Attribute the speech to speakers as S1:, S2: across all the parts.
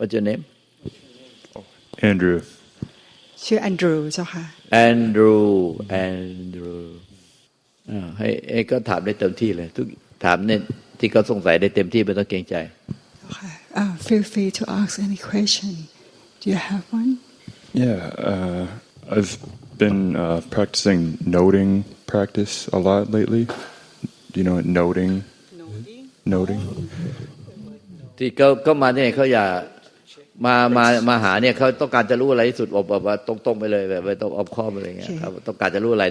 S1: What's your name
S2: Andrew
S3: ชื่อแอนดรูว์เจ้าค่ะ
S1: Andrew ให้ก็ถามได้เต็มที่เลยทุกถามเนี่ยที่เขาสงสัยได้เต็มที่ไม่ต้องเกรงใจ
S3: Feel free to ask any question. Do you have one?
S2: Yeah, I've been practicing noting practice a lot lately. Do you know what noting? Noting.
S1: ที่เขามาเนี่ยเขาอยากมาหาเนี่ยเขาต้องการจะรู้อะไรที่สุดแบบว่าตรงๆไปเลยแบบไม่ต้องออบคอบอะไรเงี้ยครับต้องการจะรู้อะไร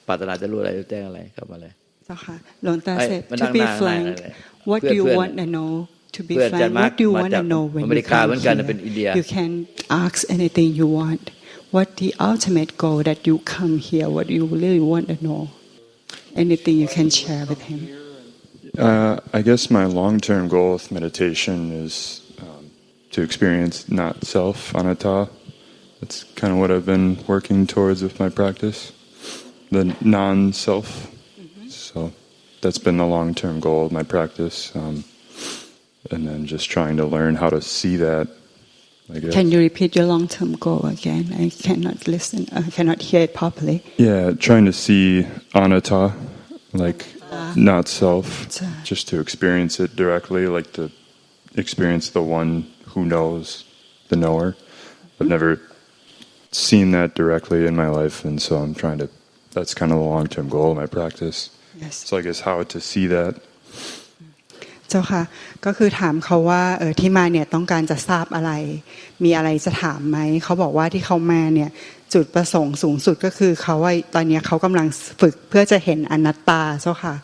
S1: ปรารถนาจะรู้อะไรแจ้งอะไรเข้ามาเลย
S3: เจ้าค่ะหลวงตา said to be frank what do you want to know?To be frank, what do you want to know when you come here? You can ask anything you want. What the ultimate goal that you come here? What do you really want to know? Anything you can share with him.
S2: I guess my long-term goal with meditation is to experience not self, anatta. That's kind of what I've been working towards with my practice, the non-self. So that's been the long-term goal of my practice.And then just trying to learn how to see that, I guess.
S3: Can you repeat your long-term goal again? I cannot listen. I cannot hear it properly.
S2: Yeah, trying to see anatta, like not self, just to experience it directly, like to experience the one who knows, the knower. I've never seen that directly in my life, and so I'm trying to. That's kind of the long-term goal of my practice.
S3: Yes.
S2: So I guess how to see that.
S3: เจ้าค่ะก็คือถามเขาว่าที่มาเนี่ยต้องการจะทราบอะไรมีอะไรจะถามไหมเขาบอกว่าที่เขามาเนี่ยจุดประสงค์สูงสุดก็คือเขาว่าตอนนี้เขากำลังฝึกเพื่อจะเห็นอนัตตาเจ้าค่ะ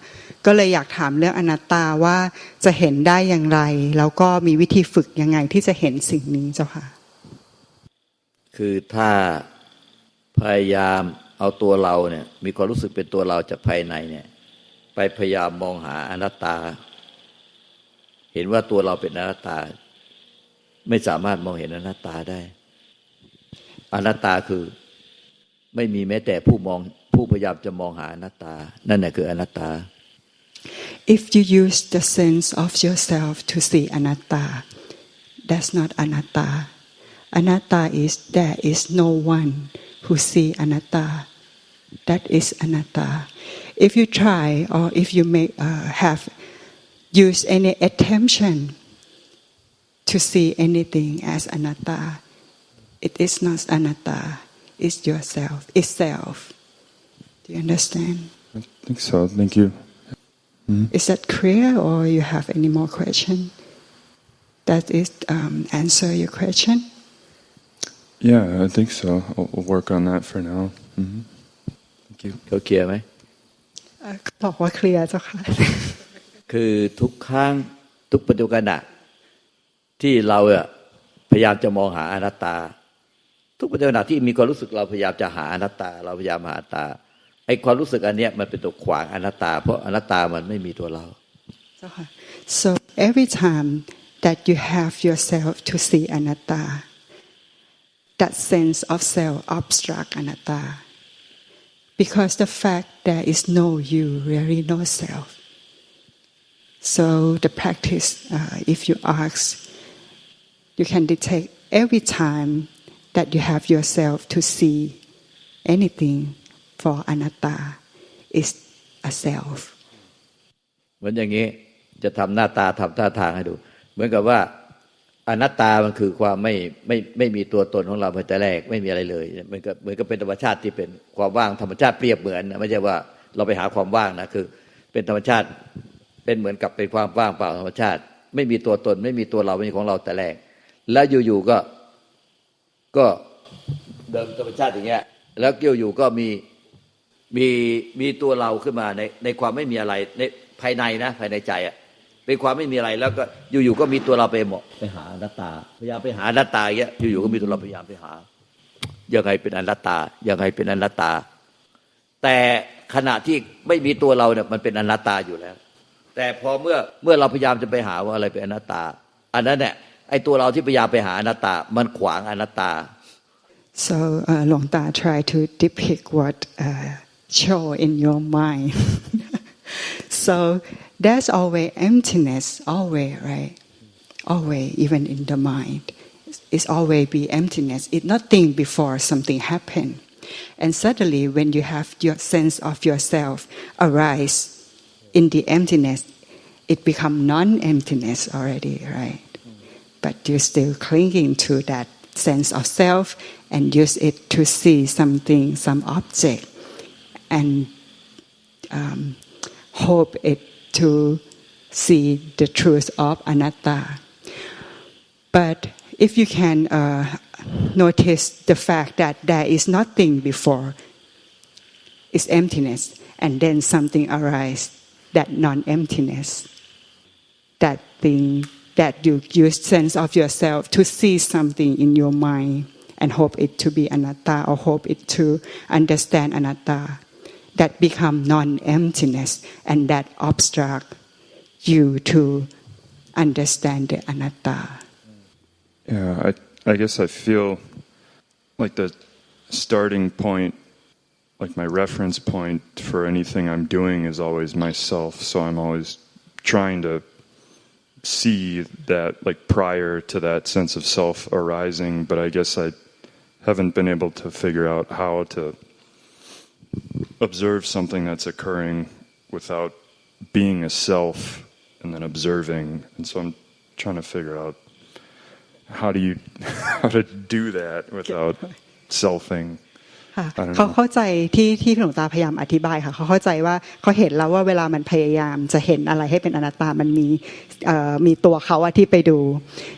S3: ก็เลยอยากถามเรื่องอนัตตาว่าจะเห็นได้อย่างไรแล้วก็มีวิธีฝึกยังไงที่จะเห็นสิ่งนี้เจ้าค่ะ
S1: คือถ้าพยายามเอาตัวเราเนี่ยมีความรู้สึกเป็นตัวเราจากภายในเนี่ยไปพยายามมองหาอนัตตาเห็นว่าตัวเราเป็นอนัตตาไม่สามารถมองเห็นอนัตตาได้อนัตตาคือไม่มีแม้แต่ผู้พยายามจะมองหาอนัตตานั่นแหละคืออนัตตา
S3: If you use the sense of yourself to see anatta that's not anatta anatta is there is no one who see anatta that is anatta if you try or if you may have use any attention to see anything as anatta. It is not anatta. It's yourself. It's self. Do you understand?
S2: I think so. Thank you.
S3: Is that clear, or you have any more question? That is answer your question.
S2: Yeah, I think so. I'll work on that for now. Thank you.
S1: เขาเคลียร์ไหม
S3: บอกว่าเคลียร์เจ้าค่ะ
S1: คือทุกครั้งทุกปัจจุบันที่เราพยายามจะมองหาอนัตตาทุกปัจจุบันที่มีความรู้สึกเราพยายามจะหาอนัตตาเราพยายามหาอนัตตาไอ้ความรู้สึกอันเนี้ยมันเป็นตัวขวางอนัตตาเพราะอนัตตามันไม่มีตัวเรา
S3: So every time that you have yourself to see anatta that sense of self obstruct anatta because the fact there is no you really no self.So the practice, if you ask, you can detect every time that you have yourself to see anything for anatta is a self.
S1: เหมือนอย่างนี้จะทำหน้าตาทำท่าทางให้ดูเหมือนกับว่าอนัตตามันคือความไม่มีตัวตนของเราตั้งแต่แรกไม่มีอะไรเลยเหมือนกับเป็นธรรมชาติที่เป็นความว่างธรรมชาติเปรียบเหมือนไม่ใช่ว่าเราไปหาความว่างนะคือเป็นธรรมชาติเป็นเหมือนกับเป็นความว่างเปล่าธรรมชาติไม่มีตัวตนไม่มีตัวเราไม่มีของเราแต่แรกแล้วอยู่ๆก็เดิมธรรมชาติอย่างเงี้ยแล้วอยู่ๆก็มีตัวเราขึ้นมาในความไม่มีอะไรในภายในนะภายในใจเป็นความไม่มีอะไรแล้วก็อยู่ๆก็มีตัวเราไปหาอนัตตาพยายามไปหาอนัตตาอย่างเงี้ยอยู่ๆก็มีตัวเราพยายามไปหายังไงเป็นอนัตตายังไงเป็นอนัตตาแต่ขณะที่ไม่มีตัวเราเนี่ยมันเป็นอนัตตาอยู่แล้วแต่พอเมื่อเราพยายามจะไปหาว่าอะไรเป็นอนัตตาอันนั้นเนี่ยไอ้ตัวเราที่พยายามไปหาอนัตตามันขวางอนัตตา
S3: So Luangta try to depict what show in your mind. So there's always emptiness, always, right? Always, even in the mind. is always be emptiness. It's nothing before something happen. And suddenly when you have your sense of yourself arise in the emptiness, it become non-emptiness already, right? But you're still clinging to that sense of self and use it to see something, some object, and hope it to see the truth of anatta. But if you can notice the fact that there is nothing before, it's emptiness, and then something arises, that non-emptiness, that thing that you use sense of yourself to see something in your mind and hope it to be anatta or hope it to understand anatta, that become non-emptiness and that obstruct you to understand the anatta.
S2: Yeah, I guess I feel like the starting point, like my reference point for anything I'm doing is always myself. So I'm always trying to see that, like prior to that sense of self arising, but I guess I haven't been able to figure out how to observe something that's occurring without being a self and then observing. And so I'm trying to figure out how to do that without selfing.
S3: เขาเข้าใจที่หลวงตาพยายามอธิบายค่ะเขาเข้าใจว่าเขาเห็นแล้วว่าเวลามันพยายามจะเห็นอะไรให้เป็นอนัตตามันมีตัวเขาที่ไปดู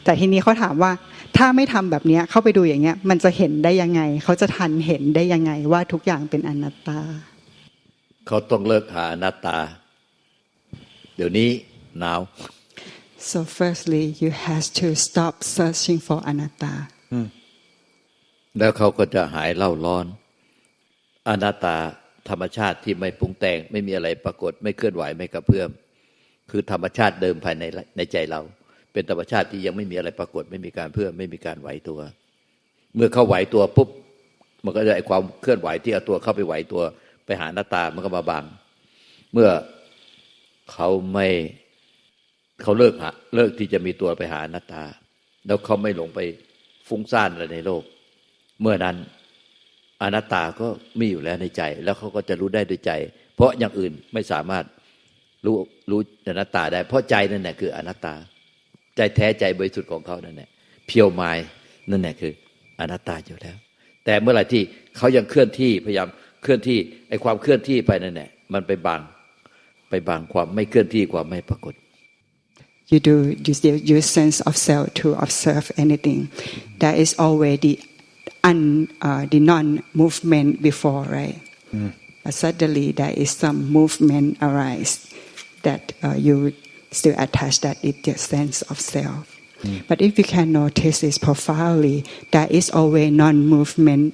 S3: แต่ทีนี้เขาถามว่าถ้าไม่ทำแบบนี้เข้าไปดูอย่างเงี้ยมันจะเห็นได้ยังไงเขาจะทันเห็นได้ยังไงว่าทุกอย่างเป็นอนัตตา
S1: เขาต้องเลิกหาอนัตตาเดี๋ยวนี้ now
S3: So firstly you have to stop searching for anatta
S1: แล้วเขาก็จะหายเล่าร้อนอนัตตาธรรมชาติที่ไม่ปรุงแต่งไม่มีอะไรปรากฏไม่เคลื่อนไหวไม่กระเพื่อมคือธรรมชาติเดิมภายในใจเราเป็นธรรมชาติที่ยังไม่มีอะไรปรากฏไม่มีการเพื่อมไม่มีการไหวตัวเมื่อเขาไหวตัวปุ๊บมันก็จะไอ้ความเคลื่อนไหวที่เอาตัวเข้าไปไหวตัวไปหาอนัตตามันก็มาบังเมื่อเขาเลิกที่จะมีตัวไปหาอนัตตาแล้วเขาไม่หลงไปฟุ้งซ่านอะไรในโลกเมื่อนั้นอนัตตาก็มีอยู่แล้วในใจแล้วเขาก็จะรู้ได้ด้วยใจเพราะอย่างอื่นไม่สามารถรู้อนัตตาได้เพราะใจนั่นแหละคืออนัตตาใจแท้ใจบริสุทธิ์ของเขานั่นแหละเพียวมายนั่นแหละคืออนัตตาอยู่แล้วแต่เมื่อไหร่ที่เขายังเคลื่อนที่พยายามเคลื่อนที่ไอ้ความเคลื่อนที่ไปนั่นแหละมันไปบังความไม่เคลื่อนที่ความไม่ปรากฏ
S3: You still use sense of self to observe anything. There is already the non-movement before, right? But suddenly there is some movement arise that you still attach that it's the sense of self. But if you can notice this profoundly, there is always non-movement,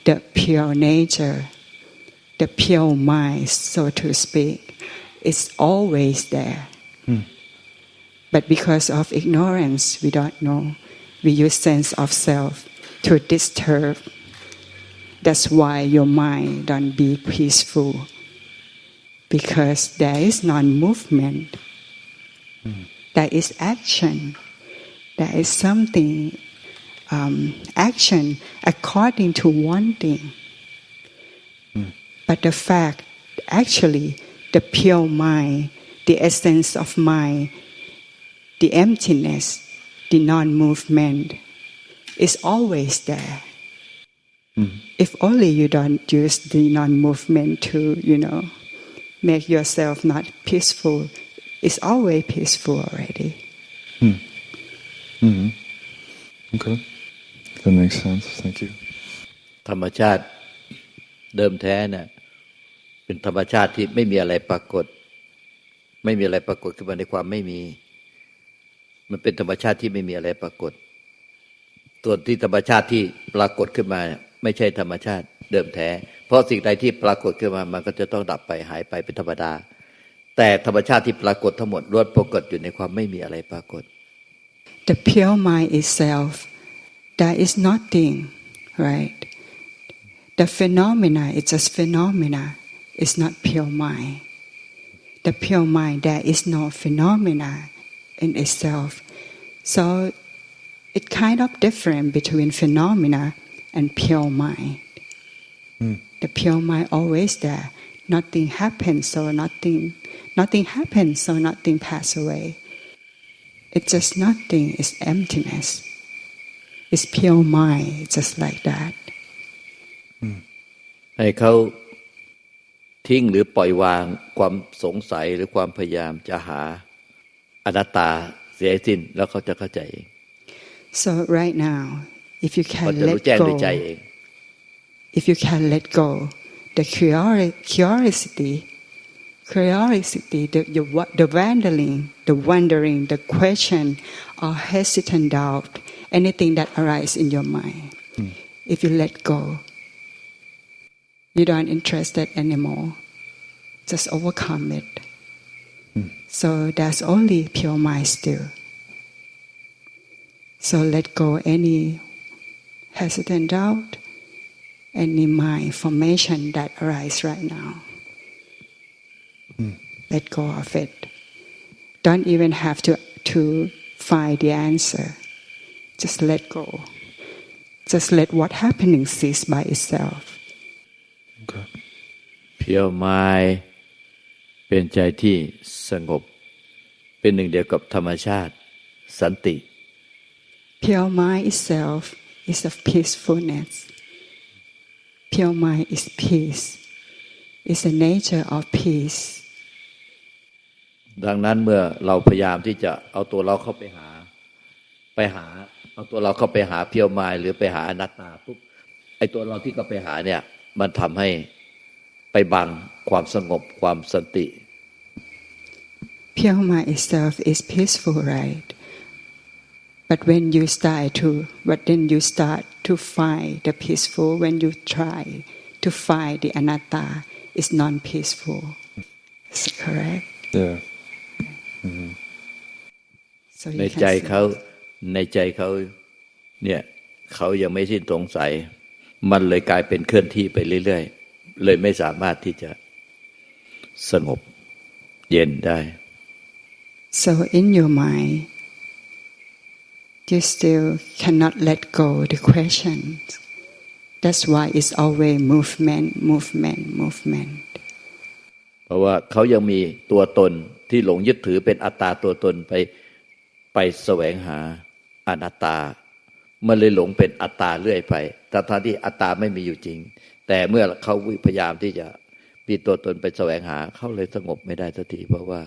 S3: the pure nature, the pure mind, so to speak, is always there.But because of ignorance, we don't know. We use sense of self to disturb. That's why your mind don't be peaceful. Because there is non-movement. There is action. There is something, action according to wanting. But the fact, actually, the pure mind, the essence of mind,The emptiness, the non-movement is always there. If only you don't use the non-movement to, make yourself not peaceful, it's always peaceful already.
S2: Okay, that makes sense. Thank you.
S1: ธรรมชาติเดิมแท้เนี่ยเป็นธรรมชาติที่ไม่มีอะไรปรากฏไม่มีอะไรปรากฏขึ้นมาในความไม่มีมันเป็นธรรมชาติที่ไม่มีอะไรปรากฏส่วนที่ธรรมชาติที่ปรากฏขึ้นมาไม่ใช่ธรรมชาติเดิมแท้เพราะสิ่งใดที่ปรากฏขึ้นมามันก็จะต้องดับไปหายไปเป็นธรรมดาแต่ธรรมชาติที่ปรากฏทั้งหมดล้วนปรากฏอยู่ในความไม่มีอะไรปรากฏ
S3: The pure mind itself, there is nothing, right? The phenomena is just phenomena. It's not pure mind. The pure mind, there is no phenomena.in itself. So It's kind of different between phenomena and pure mind. The pure mind always there. Nothing happens, so nothing happens, so nothing pass away. It's just nothing. It's emptiness. It's pure mind. It's just like that.
S1: ให้เขาทิ้งหรือปล่อยวางความสงสัยหรือความพยายามจะหาอนัตตาเสียสิ้นแล้วเขาจะเข้าใจเอง
S3: So right now, if you can let go, if you can let go, the curiosity, the wondering, the question, or hesitant doubt, anything that arises in your mind, if you let go, you don't interested anymore. Just overcome it. So there's only pure mind still. So let go any hesitant doubt, any mind formation that arises right now. Let go of it. Don't even have to find the answer. Just let go. Just let what happening cease by itself.
S2: Okay.
S1: Pure mind เป็นใจที่สงบเป็นหนึ่งเดียวกับธรรมชาติสันติ
S3: Pure mind itself is of peacefulness. Pure mind is peace. It's the nature of peace.
S1: ดังนั้นเมื่อเราพยายามที่จะเอาตัวเราเข้าไปหาเอาตัวเราเข้าไปหา Pure mind หรือไปหาอนัตตาปุ๊บไอ้ตัวเราที่เข้าไปหาเนี่ยมันทำให้ไปบังความสงบความสันติ
S3: Pure mind itself is peaceful, right? But when you start to find the peaceful, when you try to find the anatta, it's non-peaceful. Is it correct?
S2: Yeah.
S3: So
S1: ในใจเขาเนี่ยเขายังไม่สิ้นสงสัยมันเลยกลายเป็นเคลื่อนที่ไปเรื่อยๆเลยไม่สามารถที่จะสงบเย็นได้
S3: So in your mind, you still cannot let go the questions. That's why it's always movement.
S1: เพราะว่าเขายังมีตัวตนที่หลงยึดถือเป็นอัตตาตัวตนไปแสวงหาอนัตตามันเลยหลงเป็นอัตตาเรื่อยไปทั้งที่อัตตาไม่มีอยู่จริงแต่เมื่อเขาพยายามที่จะมีตัวตนไปแสวงหาเขาเลยสงบไม่ได้สักทีเพราะว่า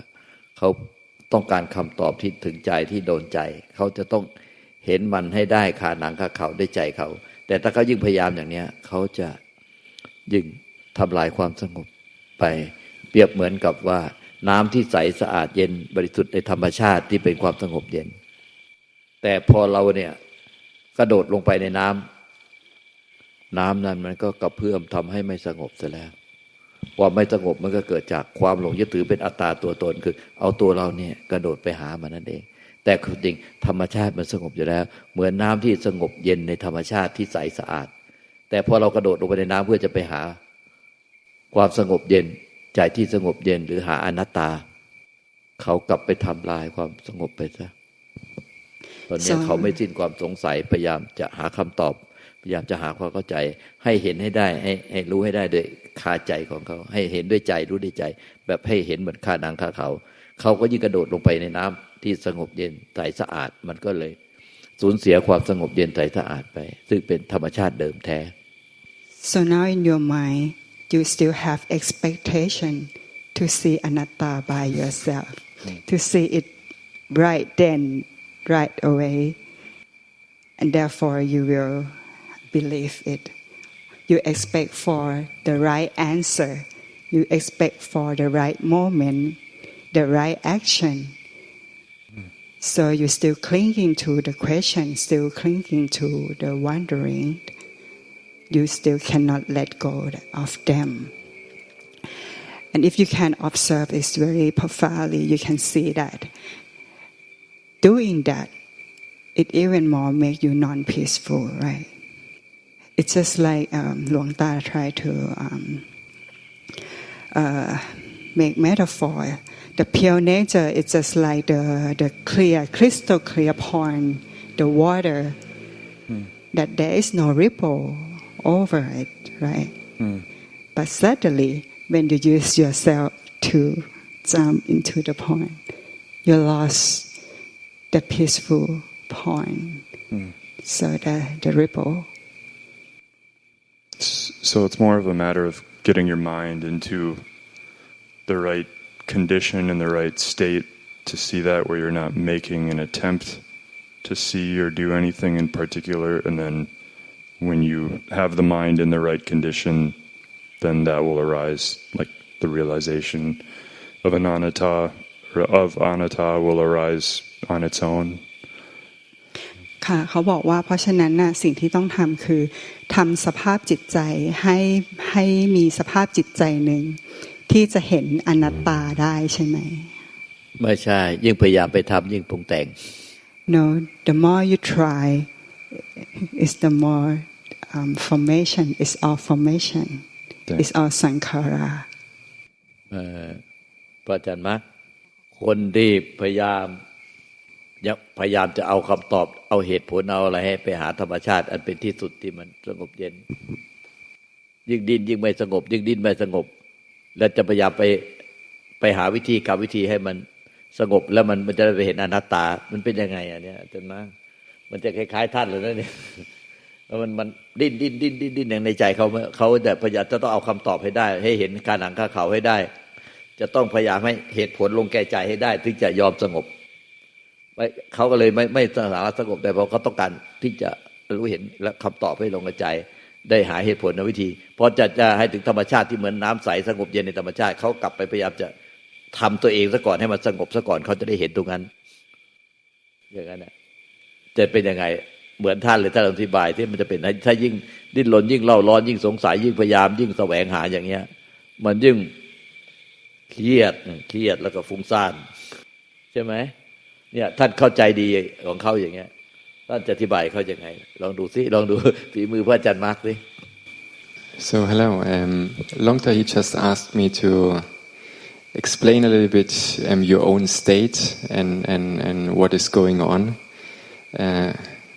S1: เขาต้องการคำตอบที่ถึงใจที่โดนใจเขาจะต้องเห็นมันให้ได้คาหนังคาเขาได้ใจเขาแต่ถ้าเขายิ่งพยายามอย่างนี้เขาจะยิ่งทำลายความสงบไปเปรียบเหมือนกับว่าน้ำที่ใสสะอาดเย็นบริสุทธิ์ในธรรมชาติที่เป็นความสงบเย็นแต่พอเราเนี่ยกระโดดลงไปในน้ำนั้นมันก็กระเพื่อมทำให้ไม่สงบซะแล้วความไม่สงบมันก็เกิดจากความหลงยึดถือเป็นอัตตาตัวตนคือเอาตัวเราเนี่ยกระโดดไปหามันนั่นเองแต่จริงธรรมชาติมันสงบอยู่แล้วเหมือนน้ำที่สงบเย็นในธรรมชาติที่ใสสะอาดแต่พอเรากระโดดลงไปในน้ำเพื่อจะไปหาความสงบเย็นใจที่สงบเย็นหรือหาอนัตตาเขากลับไปทำลายความสงบไปซะตอนนี้เขาไม่สิ้นความสงสัยพยายามจะหาคำตอบพยายามจะหาความเข้าใจให้เห็นให้ได้ให้รู้ให้ได้ด้วยคาใจของเขาให้เห็นด้วยใจรู้ด้วยใจแบบให้เห็นเหมือนคาหนังคาเขาก็ยิ่งกระโดดลงไปในน้ำที่สงบเย็นใสสะอาดมันก็เลยสูญเสียความสงบเย็นใสสะอาดไปซึ่งเป็นธรรมชาติเดิมแท้
S3: So now in your mind you still have expectation to see anatta by yourself, to see it right then, right away, and therefore you will believe it. You expect for the right answer. You expect for the right moment, the right action. So you're still clinging to the question, still clinging to the wondering. You still cannot let go of them. And if you can observe this very profoundly, you can see that doing that, it even more make you non-peaceful, right? It's just like Luangta tried to make metaphor. The pure nature is just like the clear, crystal clear pond the water, that there is no ripple over it, right? But suddenly, when you use yourself to jump into the pond, you lost the peaceful pond. So the ripple.
S2: So it's more of a matter of getting your mind into the right condition and the right state to see that, where you're not making an attempt to see or do anything in particular, and then when you have the mind in the right condition, then that will arise, like the realization of an anatta or of anatta will arise on its own.
S3: ค่ะเขาบอกว่าเพราะฉะนั้นน่ะสิ่งที่ต้องทำคือทำสภาพจิตใจให้มีสภาพจิตใจหนึ่งที่จะเห็นอนัตตาได้ใช่ไหม
S1: ไม่ใช่ยิ่งพยายามไปทำยิ่งปรุงแต่ง
S3: No, the more you try, is the more formation. It's all formation. It's all sankhara.
S1: พระอาจารย์มั้ยคนที่พยายามจะเอาคำตอบเอาเหตุผลเอาอะไรให้ไปหาธรรมชาติอันเป็นที่สุดที่มันสงบเย็นยิ่งดิ้นยิ่งไม่สงบยิ่งดิ้นไม่สงบแล้วจะพยายามไปหาวิธีกับวิธีให้มันสงบแล้วมันจะได้ไปเห็นอนัตตามันเป็นยังไงอ่ะเนี่ยอาจารย์มั้ยมันจะคล้ายๆท่านเลยนะเนี่ยแล้วมันดิ้นอย่างในใจเขาแต่พยายามจะต้องเอาคำตอบให้ได้ให้เห็นการหนังคาเขาให้ได้จะต้องพยายามให้เหตุผลลงแก่ใจให้ได้ถึงจะยอมสงบเขาก็เลยไม่สามารถสงบได้เพราะเขาต้องการที่จะรู้เห็นและคำตอบให้ลงกับใจได้หาเหตุผลในวิธีพอจะให้ถึงธรรมชาติที่เหมือนน้ำใสสงบเย็นในธรรมชาติเขากลับไปพยายามจะทำตัวเองซะก่อนให้มันสงบซะก่อนเขาจะได้เห็นตรงนั้นอย่างนั้นนะจะเป็นยังไงเหมือนท่านเลยท่านอธิบายที่มันจะเป็นถ้ายิ่งดิ้นรนยิ่งเล่าร้อนยิ่งสงสัยยิ่งพยายามยิ่งแสวงหาอย่างเงี้ยมันยิ่งเครียดแล้วก็ฟุ้งซ่านใช่ไหมเนี่ยท่านเข้าใจดีของเขาอย่างเงี้ยท่านจะอธิบายเขายังไงลองดูฝีมือพระอาจารย์มาร์คสิ
S4: So hello, Luangta, he just asked me to explain a little bit your own state and what is going on,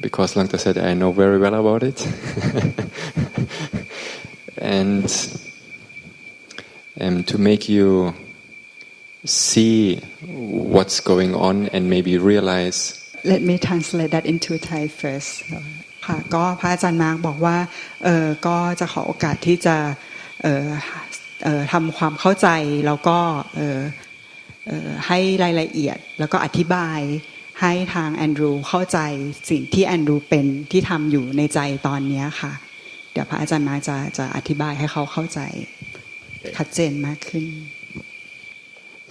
S4: because Luangta said I know very well about it, and to make you see what's going on and maybe realize.
S3: Let me translate that into Thai first. ค่ะก็พระอาจารย์มาร์คบอกว่าก็จะขอโอกาสที่จะทำความเข้าใจแล้วก็ให้รายละเอียดแล้วก็อธิบายให้ทางแอนดรูเข้าใจสิ่งที่แอนดรูเป็นที่ทำอยู่ในใจตอนนี้ค่ะเดี๋ยวพระอาจารย์มาร์คจะอธิบายให้เขาเข้าใจชัดเจนมากขึ้น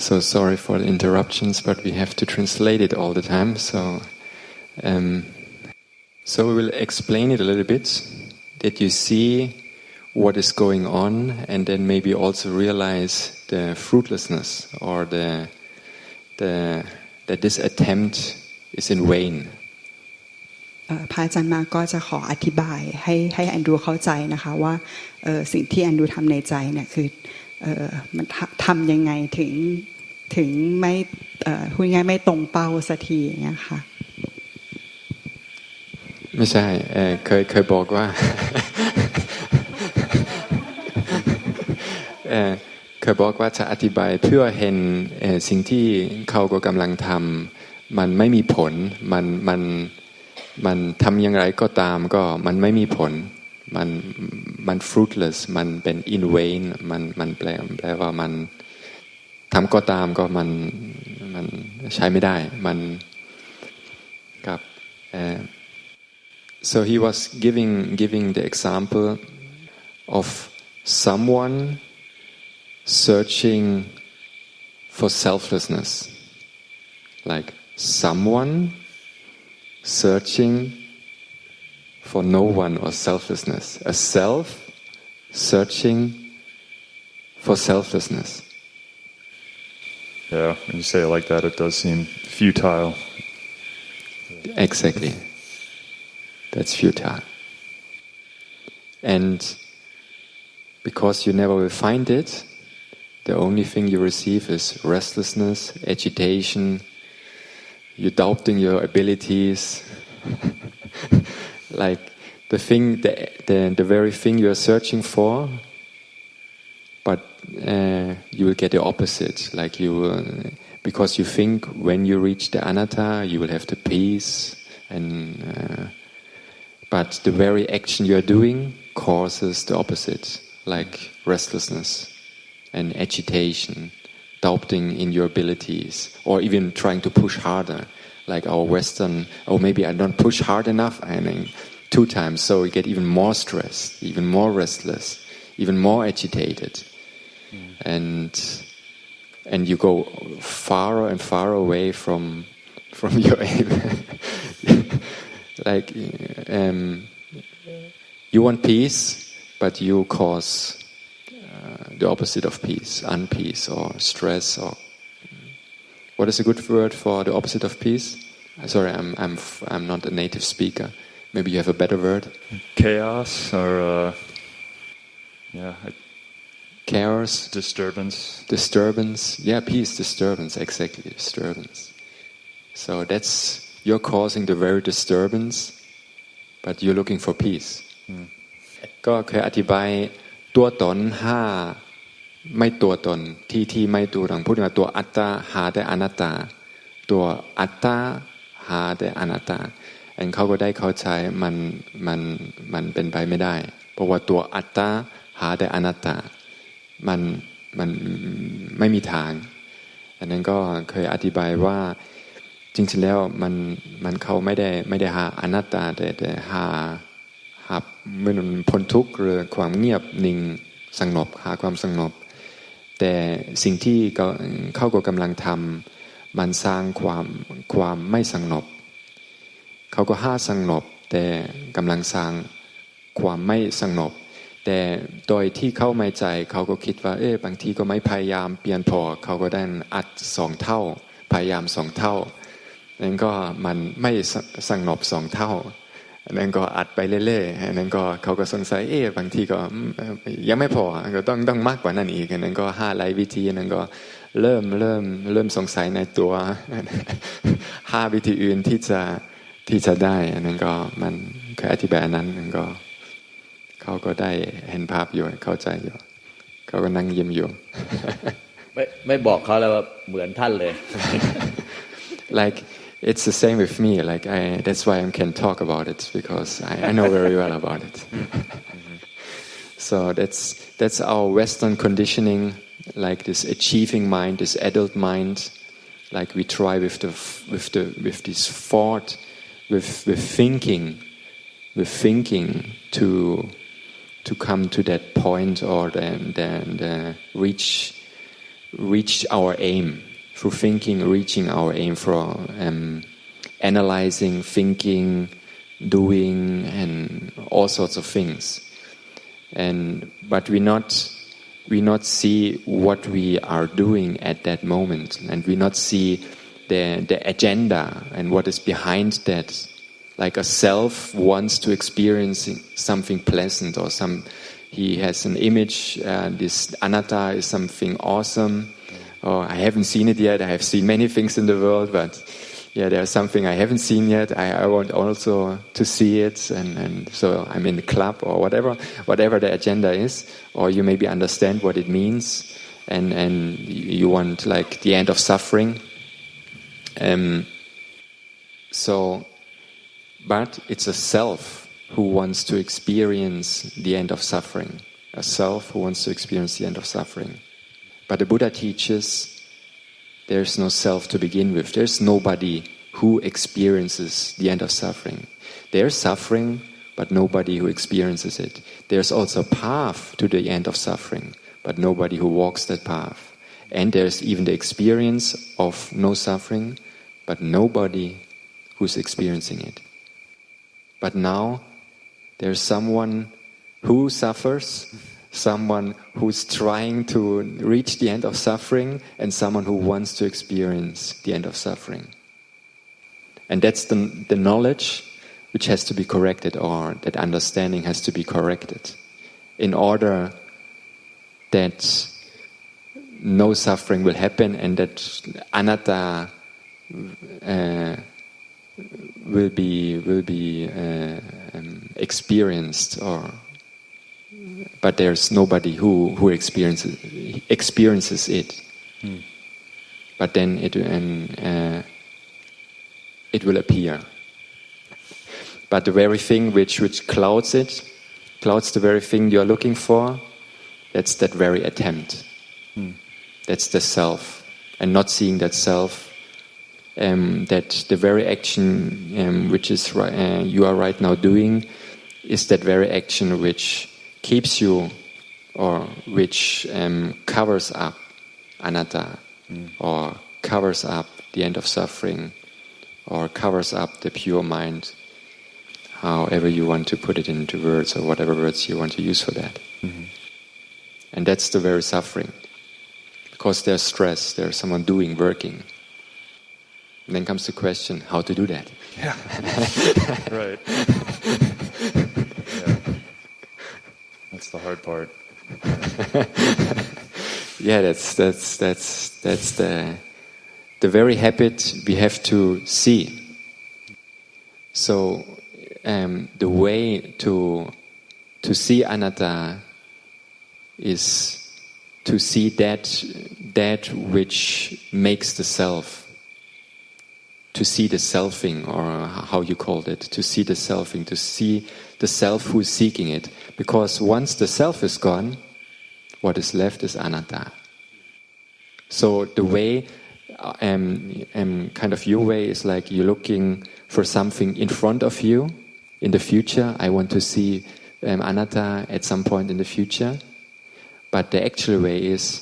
S4: So sorry for the interruptions, but we have to translate it all the time. So we will explain it a little bit, that you see what is going on, and then maybe also realize the fruitlessness or that this attempt is in vain.
S3: พระอาจารย์มาก็จะขออธิบายให้แอนดรูเข้าใจนะคะว่าสิ่งที่แอนดรูทำในใจเนี่ยคือมันทำยังไงถึงไม่พูดง่ายไม่ตรงเป้าสักทีอย่างเงี้ยค่ะ
S4: ไม่ใช่เคยบอกว่าเคยบอกว่าจะอธิบายเพื่อเห็นสิ่งที่เขาก็กำลังทำมันไม่มีผลมันทำอย่างไรก็ตามก็มันไม่มีผลมัน fruitless มันเป็น in vain มันแปลว่ามันทำก็ตามก็มันใช้ไม่ได้มันกับSo he was giving the example of someone searching for selflessness, like someone searching for no one or selflessness, a self searching for selflessness.
S2: Yeah, when you say it like that, it does seem futile.
S4: Exactly. That's futile. And because you never will find it, the only thing you receive is restlessness, agitation, you're doubting your abilities, like the thing, the very thing you are searching for, but you will get the opposite. Like you will, because you think when you reach the anatta, you will have the peace, and but the very action you are doing causes the opposite, like restlessness and agitation, doubting in your abilities, or even trying to push harder, like our Western, oh maybe I don't push hard enough, I mean 2 times, so you get even more stressed, even more restless, even more agitated, and you go far and far away from your aim. Like you want peace, but you cause the opposite of peace, unpeace or stress, or what is a good word for the opposite of peace? Sorry, I'm not a native speaker. Maybe you have a better word.
S2: Chaos or
S4: chaos,
S2: disturbance.
S4: Yeah, peace, disturbance, exactly, disturbance. So that's you're causing the very disturbance, but you're looking for peace. ก็เคยอธิบายตัวตน5ไม่ตัวตนที่ไม่ตัวตนพูดถึงตัวอัตตาหาแต่อนัตตาตัวอัตตาหาแต่อนัตตาอันเขาก็ได้เข้าใจมันเป็นไปไม่ได้เพราะว่าตัวอัตตาหาแต่อนัตตามันไม่มีทางอันนั้นก็เคยอธิบายว่าจริงๆแล้วมันเขาไม่ได้หาอนัตตาแต่หาเมื่อมันพ้นทุกข์หรือความเงียบนิ่งสงบหาความสงบแต่สิ่งที่เขาก็กำลังทำมันสร้างความไม่สงบเขาก็หาสงบแต่กำลังสร้างความไม่สงบแต่โดยที่เขาไม่ใจเขาก็คิดว่าบางทีก็ไม่พยายามเปลี่ยนพอเขาก็ได้อัด2 เท่าพยายาม2 เท่านั่นก็มันไม่สงบ2 เท่านั่นก็อัดไปเรื่อยๆนั่นก็เขาก็สงสัยบางทีก็ยังไม่พอก็ต้องมากกว่านั้นอีกนั่นก็หลายวิธีนั่นก็เริ่มสงสัยในตัว5 วิธีอื่นที่จะได้นั่นก็มันเคยอธิบายนั้นนั่นก็เขาก็ได้เห็นภาพอยู่เข้าใจอยู่เขาก็นั่งยิ้มอยู่
S1: ไม่บอกเขาแล้วว่าเหมือนท่านเลย
S4: like it's the same with me like that's why I can talk about it because I know very well about it so that's our Western conditioning like this achieving mind this adult mind like we try with this thought with thinking to come to that point or then reach our aim through thinking reaching our aim for analyzing thinking doing and all sorts of things but we not see what we are doing at that moment and we not see the agenda and what is behind that like a self wants to experience something pleasant or he has an image this anatta is something awesome or I haven't seen it yet I have seen many things in the world but there's something I haven't seen yet I want also to see it and so I'm in the club or whatever the agenda is or you maybe understand what it means and you want like the end of suffering but it's a self who wants to experience the end of suffering a self who wants to experience the end of suffering but the Buddha teaches there's no self to begin with there's nobody who experiences the end of suffering there's suffering but nobody who experiences it there's also a path to the end of suffering but nobody who walks that path and there's even the experience of no suffering but nobody who's experiencing it but now there's someone who suffers someone who's trying to reach the end of suffering and someone who wants to experience the end of suffering and that's the knowledge which has to be corrected or that understanding has to be corrected in order that no suffering will happen and that anatta will be experienced, but there's nobody who experiences it. But then it will appear. But the very thing which clouds the very thing you're looking for, that's that very attempt. That's the self. And not seeing that self, that the very action which is you are right now doing is that very action which keeps you, or which covers up anatta, or covers up the end of suffering, or covers up the pure mind, however you want to put it into words, or whatever words you want to use for that. And that's the very suffering. Because there's stress, there's someone doing, working. And then comes the question, how to do that?
S2: Yeah. Right. That's the hard part.
S4: Yeah, that's the very habit we have to see. So the way to see anatta is to see that which makes the self, to see the selfing, or how you called it, to see the selfing, to see the self who is seeking it. Because once the self is gone, what is left is anatta. So the way, kind of your way, is like you're looking for something in front of you, in the future. I want to see anatta at some point in the future. But the actual way is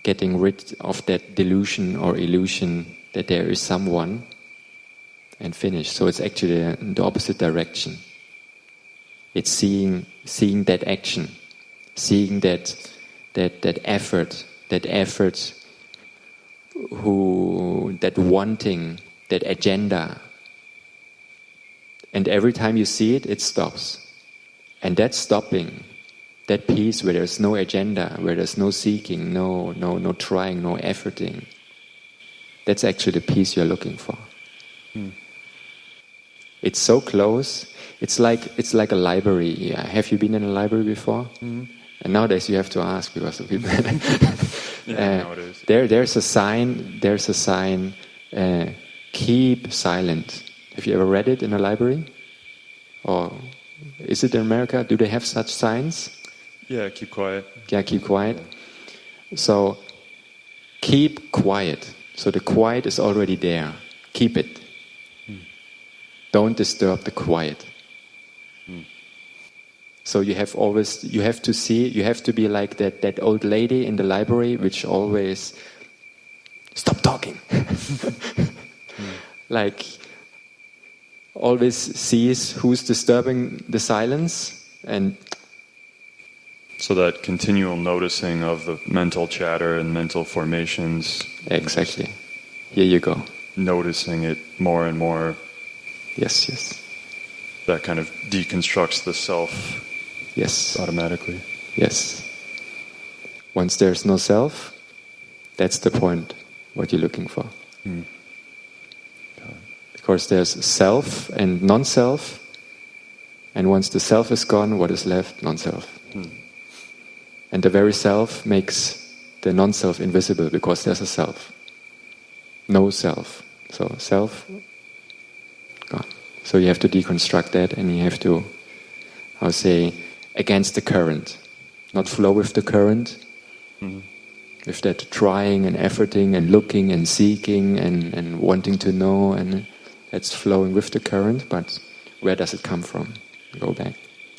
S4: getting rid of that delusion or illusion that there is someone, and finish. So it's actually in the opposite direction. It's seeing that action, seeing that effort, that wanting, that agenda. And every time you see it, it stops. And that stopping, that peace where there's no agenda, where there's no seeking, no trying, no efforting, that's actually the peace you're looking for. It's so close. It's like a library. Yeah. Have you been in a library before? And nowadays you have to ask because of people. Nowadays. There's a sign. Keep silent. Have you ever read it in a library? Or is it in America? Do they have such signs?
S2: Yeah, keep quiet.
S4: Yeah, keep quiet. So keep quiet. So the quiet is already there. Keep it. Don't disturb the quiet. So you have to be like that old lady in the library which always stop talking. Like always sees who's disturbing the silence, and
S2: so that continual noticing of the mental chatter and mental formations.
S4: Exactly. Here you go.
S2: Noticing it more and more.
S4: Yes.
S2: That kind of deconstructs the self.
S4: Yes.
S2: Automatically.
S4: Yes. Once there's no self, that's the point, what you're looking for. Because there's self and non-self, and once the self is gone, what is left? Non-self. And the very self makes the non-self invisible because there's a self. No self. So self, gone. So you have to deconstruct that, and you have to, against the current. Not flow with the current, with that trying and efforting and looking and seeking and wanting to know, and that's flowing with the current, but where does it come from? Go back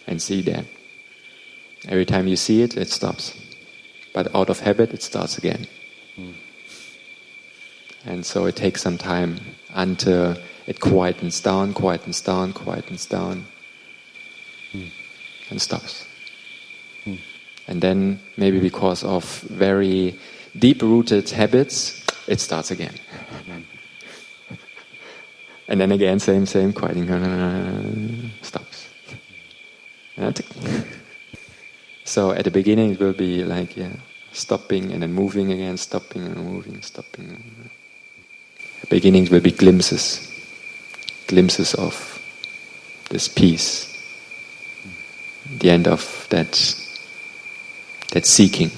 S4: and see that. Every time you see it, it stops. But out of habit, it starts again. And so it takes some time until it quietens down, and stops. And then, maybe because of very deep-rooted habits, it starts again. And then again, same, quieting, stops. So at the beginning it will be like, stopping and then moving again, stopping and moving, stopping. beginnings will be glimpses of this peace, the end of that seeking,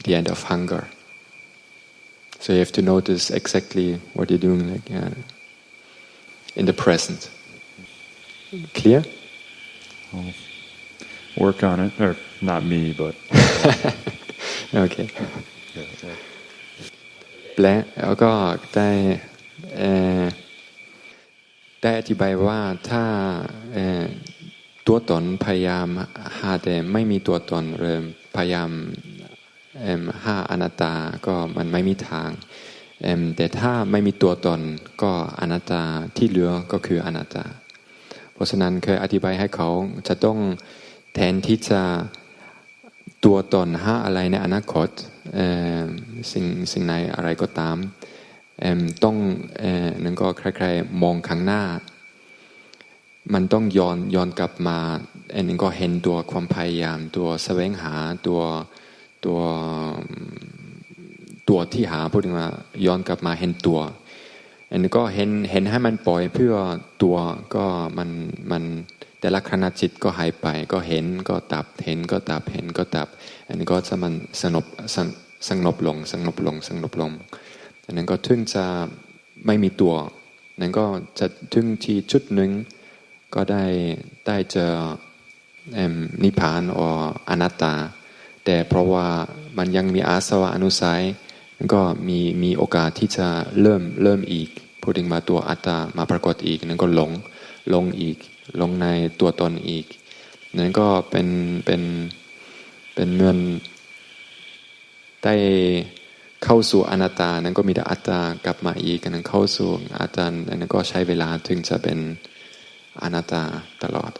S4: the end of hunger. So you have to notice exactly what you're doing, like in the present. Clear?
S2: I'll work on it, or not me, but
S4: okay. แปลแล้วก็ได้อธิบายว่าถ้าตัวตนพยายามหาแต่ไม่มีตัวตนหรือพยายามหาอนัตตาก็มันไม่มีทางแต่ถ้าไม่มีตัวตนก็อนัตตาที่เหลือก็คืออนัตตาเพราะฉะนั้นเคยอธิบายให้เขาจะต้องแทนที่จะตัวตนหาอะไรในอนาคตสิ่งไหนอะไรก็ตามต้องนั่นก็ใครๆมองข้างหน้ามันต้องย้อนกลับมานั่นก็เห็นตัวความพยายามตัวแสวงหาตัวที่หาพูดถึงว่าย้อนกลับมาเห็นตัวอันนี้ก็เห็นให้มันปล่อยเพื่อตัวก็มันแต่ละขณะจิตก็หายไปก็เห็นก็ดับเห็นก็ดับเห็นก็ดับอันนี้ก็จะมันสงบลงอันนั้นก็ถึงจะไม่มีตัวนั้นก็จะถึงที่จุดหนึ่งก็ได้เจอนิพพานหรืออนัตตาแต่เพราะว่ามันยังมีอาสวะอนุสัยก็มีโอกาสที่จะเริ่มอีกพูดถึงมาตัวอัตตามาปรากฏอีกนั้นก็หลงอีกลงในตัวตนอีกนั้นก็เป็นเหมือนได้เข้าสู่อนัตตานั้นก็มีแต่อัตตากลับมาอีกนั้นเข้าสู่อัตตานั้นก็ใช้เวลาถึงจะเป็นอนัตตาตลอด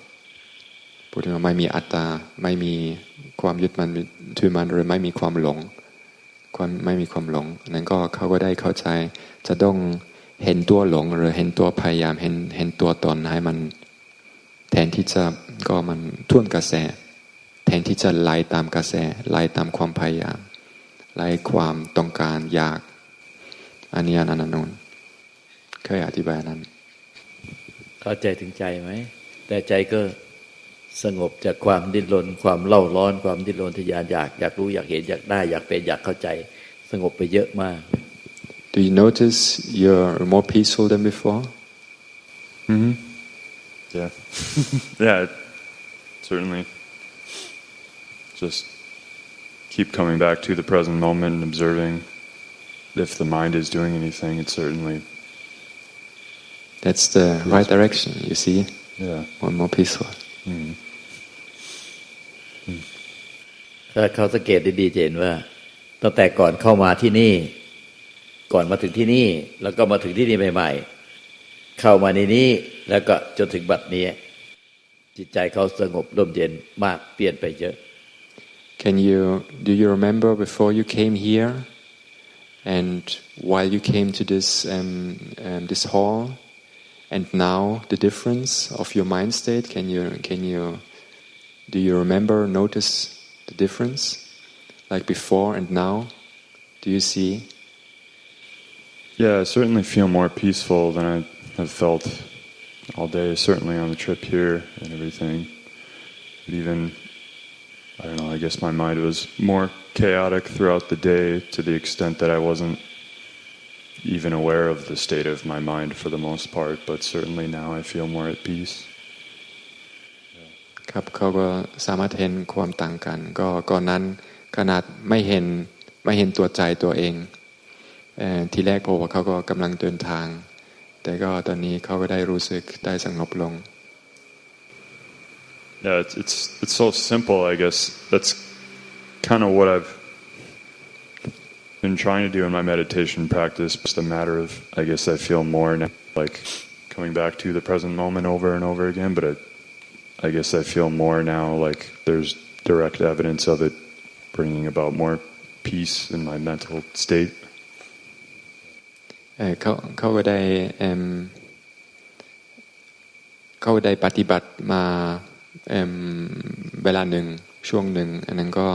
S4: พูดถึงว่าไม่มีอัตตาไม่มีความยึดมันถือมันหรือไม่มีความหลงไม่มีความหลงนั้นก็เขาก็ได้เข้าใจจะต้องเห็นตัวหลงหรือเห็นตัวพยายามเห็นตัวตนให้มันแทนที่จะก็มันท่วนกระแสแทนที่จะไล่ตามกระแสไล่ตามความพยายามไล่ความต้องการอยากอันนี้อันนั้นนู่นเคยอธิบายนั้น
S1: เข้าใจถึงใจไหมแต่ใจก็สงบจากความดิ้นรนความเล่าร้อนความดิ้นรนทะยานอยากรู้อยากเห็นอยากได้อยากเป็นอยากเข้าใจสงบไปเยอะมาก
S4: Do you notice you're more peaceful than before?
S2: Yeah. Yeah, certainly. Just keep coming back to the present moment and observing if the mind is doing anything. It's certainly.
S4: That's the right direction. You see.
S2: Yeah.
S4: One more peaceful.
S1: ถ้าเขาสังเกตดีๆจะเห็นว่าตั้งแต่ก่อนเข้ามาที่นี่ก่อนมาถึงที่นี่แล้วก็มาถึงที่นี่ใหม่ๆเข้ามาในนี้แล้วก็จนถึงบัดนี้จิตใจเขาสงบร่มเย็นมากเปลี่ยนไปเยอะ
S4: Do you remember before you came here and while you came to this hall and now the difference of your mind state? Do you remember notice the difference like before and now? Do you see?
S2: Yeah, I certainly feel more peaceful than I have felt all day, certainly on the trip here and everything. But even, I don't know, I guess my mind was more chaotic throughout the day to the extent that I wasn't even aware of the state of my mind for the most part, but certainly now I feel more at peace.
S4: ครับเขาก็สามารถเห็นความต่างกันก็ก่อนนั้นขนาดไม่เห็นตัวใจตัวเองทีแรกเพราะว่าเขาก็กำลังเดินทางแต่ก็ตอนนี้เขาก็ได้รู้สึกได้สงบลง
S2: Yeah, it's so simple. I guess that's kind of what I've been trying to do in my meditation practice. It's a matter of, I guess I feel more now, like coming back to the present moment over and over again. But I guess I feel more now like there's direct evidence of it bringing about more peace in my mental state.
S4: เขาก็ได้ปฏิบัติมาเวลาหนึ่งช่วงหนึ่งอันนั้นก็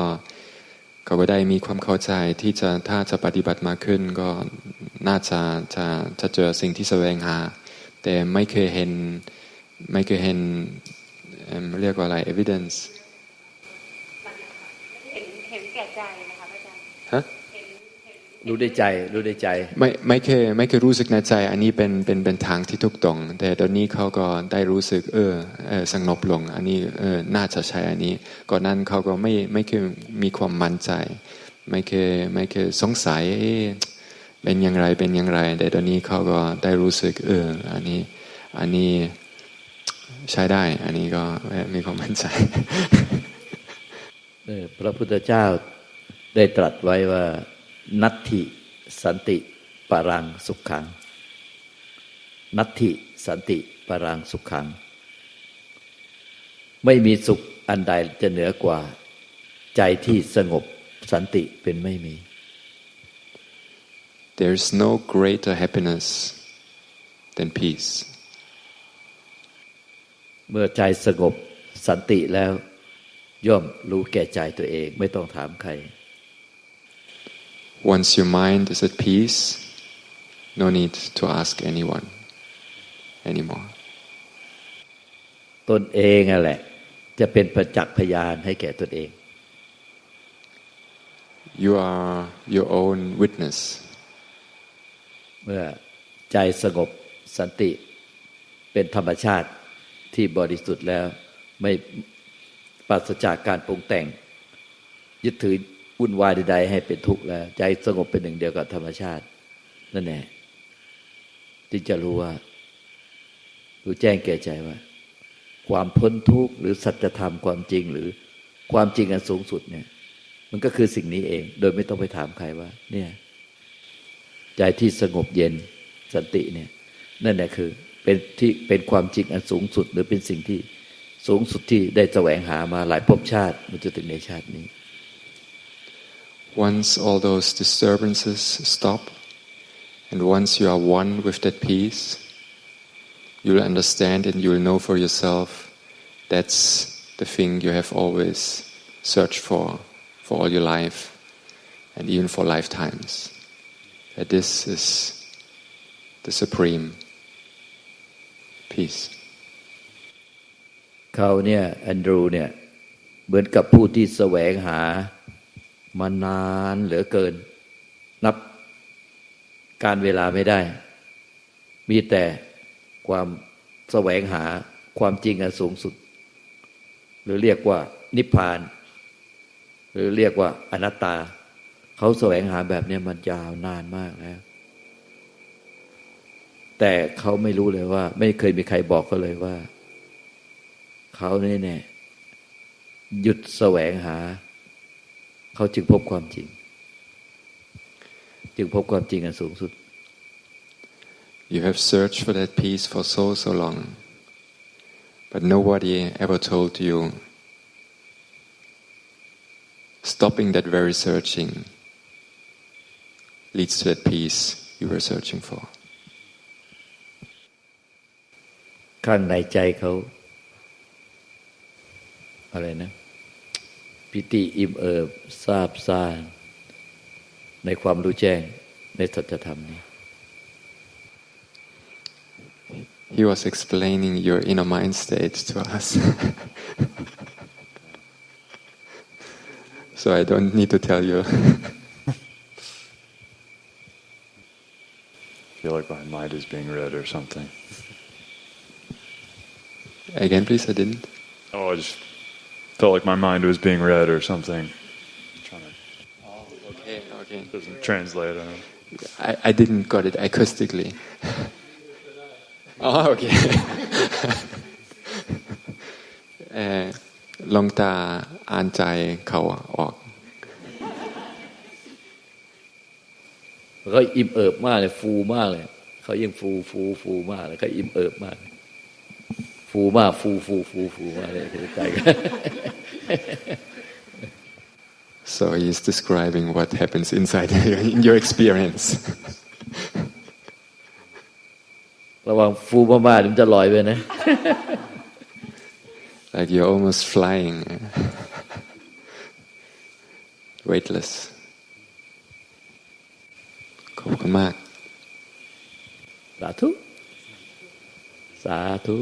S4: เขาก็ได้มีความเข้าใจที่จะถ้าจะปฏิบัติมากขึ้นก็ น่าจะเจอสิ่งที่แสวงหาแต่ไม่เคยเห็นเรียกว่าอะไร evidence
S5: เห็นแก่ใจนะคะอาจารย์
S4: ฮะ
S1: รู้ได้ใจ
S4: ไม่เคยรู้สึกในใจอันนี้เป็นทางที่ถูกต้องแต่ตอนนี้เขาก็ได้รู้สึกสงบลงอันนี้น่าจะใช่อันนี้ก่อนนั้นเขาก็ไม่เคยมีความมั่นใจไม่เคยสงสัยเป็นอย่างไรแต่ตอนนี้เขาก็ได้รู้สึกอันนี้ใช้ได้อันนี้ก็มีความมั่นใจ
S1: พระพุทธเจ้าได้ตรัสไว้ว่านัตถิสันติปรังสุขขังนัตถิสันติปรังสุขขังไม่มีสุขอันใดจะเหนือกว่าใจที่สงบสันติเป็นไม่มี
S4: There's no greater happiness than peace
S1: เมื่อใจสงบสันติแล้วย่อมรู้แก่ใจตัวเองไม่ต้องถามใคร
S4: Once your mind is at peace, no need to ask anyone anymore.
S1: ตนเองนั่นแหละจะเป็นประจักษ์พยานให้แก่ตนเอง
S4: You are your own witness.
S1: เมื่อใจสงบสันติเป็นธรรมชาติที่บริสุทธิ์แล้วไม่ปราศจากการปรุงแต่งยึดถือวุ่นวายใดๆให้เป็นทุกข์แล้วใจสงบเป็นหนึ่งเดียวกับธรรมชาตินั่นแหละที่จะรู้แจ้งแก่ใจว่าความพ้นทุกข์หรือสัจธรรมความจริงหรือความจริงอันสูงสุดเนี่ยมันก็คือสิ่งนี้เองโดยไม่ต้องไปถามใครว่าเนี่ยใจที่สงบเย็นสันติเนี่ยนั่นแหละคือเป็นความจริงอันสูงสุดหรือเป็นสิ่งที่สูงสุดที่ได้แสวงหามาหลายภพชาติมันจะถึงในชาตินี้
S4: Once all those disturbances stop and once you are one with that peace you'll understand and you'll know for yourself that's the thing you have always searched for all your life and even for lifetimes that this is the supreme peace
S1: เขาเนี่ยแอนดรูเนี่ยเหมือนกับผู้ที่แสวงหามานานเหลือเกินนับการเวลาไม่ได้มีแต่ความแสวงหาความจริงอันสูงสุดหรือเรียกว่านิพพานหรือเรียกว่าอนัตตาเขาแสวงหาแบบนี้มันยาวนานมากแล้วแต่เขาไม่รู้เลยว่าไม่เคยมีใครบอกเขาเลยว่าเขาเนี่ยหยุดแสวงหาเขาจึงพบความจริงอันสูงสุด
S4: You have searched for that peace for so long but nobody ever told you stopping that very searching leads to that peace you were searching for
S1: ข้างในใจเขาอะไรนะปิติอิ่มเอิบซาบซ่านในความรู้แจ้งในสัจธรรมนี้
S4: He was explaining your inner mind state to us so I don't need to tell you
S2: I feel like my mind is being read or something
S4: Again please I didn't
S2: I just felt like my mind was being read or something.
S4: Okay.
S2: Doesn't translate.
S4: I didn't got it acoustically. Oh, okay. หลวงตาอ่านใจเขาออก
S1: เขาอิ่มเอิบมากเลยฟูมากเลยเขายังฟูมากเลยเขาอิ่มเอิบมากฟูมากฟูมากเลยใจกัน
S4: So he's describing what happens inside in your experience
S1: ระวังฟูมากๆมันจะลอยไปนะ
S4: Like you're almost flying weightless ขอบคุณมาก
S1: สาธุสาธุ